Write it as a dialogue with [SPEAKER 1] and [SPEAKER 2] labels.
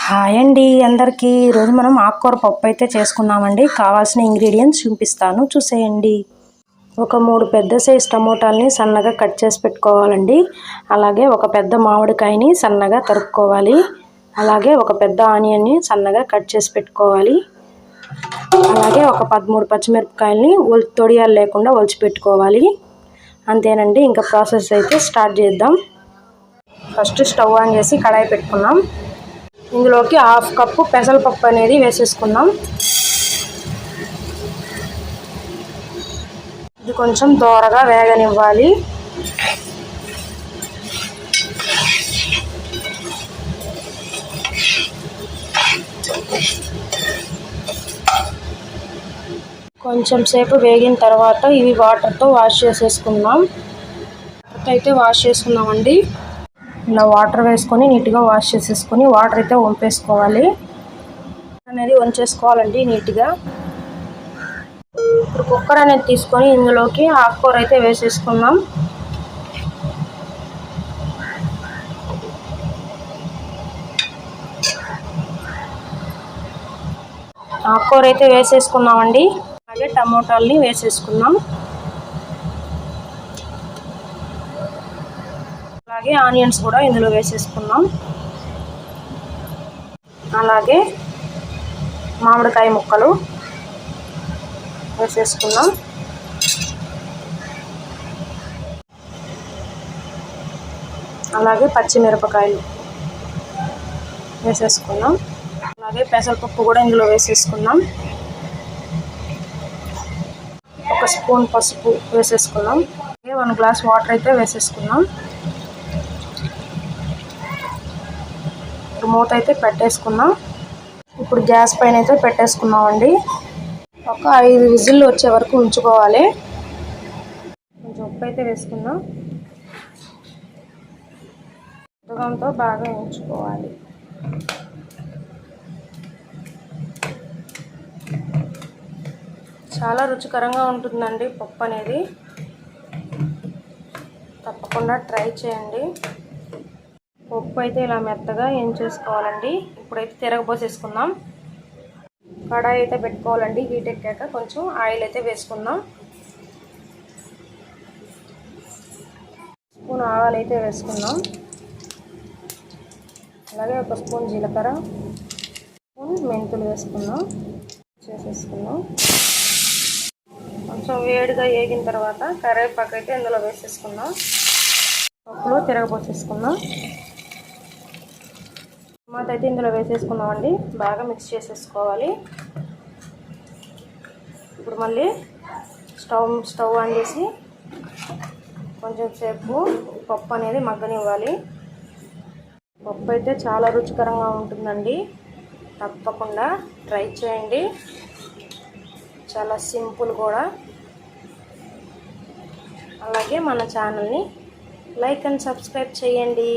[SPEAKER 1] Hi అండి అందరికీ. ఈరోజు మనం ఆకుకూర పప్పు అయితే చేసుకున్నామండి. కావాల్సిన ఇంగ్రీడియంట్స్ చూపిస్తాను, చూసేయండి. ఒక 3 పెద్ద సైజ్ టమోటాలని సన్నగా కట్ చేసి పెట్టుకోవాలండి. అలాగే ఒక పెద్ద మామిడికాయని సన్నగా తరుక్కోవాలి. అలాగే ఒక పెద్ద ఆనియన్ని సన్నగా కట్ చేసి పెట్టుకోవాలి. అలాగే ఒక 13 పచ్చిమిరపకాయలని తొడియాలు లేకుండా ఒలిచి పెట్టుకోవాలి. అంతేనండి, ఇంకా ప్రాసెస్ అయితే స్టార్ట్ చేద్దాం. ఫస్ట్ స్టవ్ ఆన్ చేసి కడాయి పెట్టుకున్నాం. ఇందులోకి 1/2 కప్పు పెసరపప్పు అనేది వేసేసుకుందాం. ఇది కొంచెం దోరగా వేగనివ్వాలి. కొంచెం సేపు వేగిన తర్వాత ఇవి వాటర్తో వాష్ చేసేసుకుందాం. వాష్ చేసుకుందామండి. ఇలా వాటర్ వేసుకొని నీట్గా వాష్ చేసేసుకొని వాటర్ అయితే వంపేసుకోవాలి అనేది వంచేసుకోవాలండి నీట్గా. ఇప్పుడు కుక్కర్ అనేది తీసుకొని ఇందులోకి ఆకుకూర అయితే వేసేసుకుందాం. ఆకుకూర అయితే వేసేసుకున్నామండి. అలాగే టమోటాలని వేసేసుకుందాం. అలాగే ఆనియన్స్ కూడా ఇందులో వేసేసుకుందాం. అలాగే మామిడికాయ ముక్కలు వేసేసుకుందాం. అలాగే పచ్చిమిరపకాయలు వేసేసుకుందాం. అలాగే పెసరపప్పు కూడా ఇందులో వేసేసుకుందాం. 1 స్పూన్ పసుపు వేసేసుకుందాం. అలాగే 1 గ్లాస్ వాటర్ అయితే వేసేసుకుందాం. మూత అయితే పెట్టేసుకుందాం. ఇప్పుడు గ్యాస్ పైన అయితే పెట్టేసుకున్నామండి. ఒక 5 విజిల్లు వచ్చే వరకు ఉంచుకోవాలి. కొంచెం ఉప్పు అయితే వేసుకుందాం. ఉప్పుతో బాగా ఉంచుకోవాలి. చాలా రుచికరంగా ఉంటుందండి పప్పు అనేది. తప్పకుండా ట్రై చేయండి. పప్పు అయితే ఇలా మెత్తగా ఏం చేసుకోవాలండి. ఇప్పుడైతే తిరగబోసేసుకుందాం. కడాయి అయితే పెట్టుకోవాలండి. హీట్ ఎక్కాక కొంచెం ఆయిల్ అయితే వేసుకుందాం. స్పూన్ ఆవాలు అయితే వేసుకుందాం. అలాగే 1 స్పూన్ జీలకర్ర, స్పూన్ మెంతులు వేసుకుందాం. చేసేసుకుందాం. కొంచెం వేడిగా వేగిన తర్వాత కరివేపాకు అయితే ఇందులో వేసేసుకుందాం. పప్పులో తిరగబోసేసుకుందాం. టమాటా అయితే ఇందులో వేసేసుకుందామండి. బాగా మిక్స్ చేసేసుకోవాలి. ఇప్పుడు మళ్ళీ స్టవ్ ఆన్ చేసి కొంచెం సేపు పప్పు అనేది మగ్గనివ్వాలి. పప్పు అయితే చాలా రుచికరంగా ఉంటుందండి. తప్పకుండా ట్రై చేయండి. చాలా సింపుల్ కూడా. అలాగే మన ఛానల్ని లైక్ అండ్ సబ్స్క్రైబ్ చేయండి.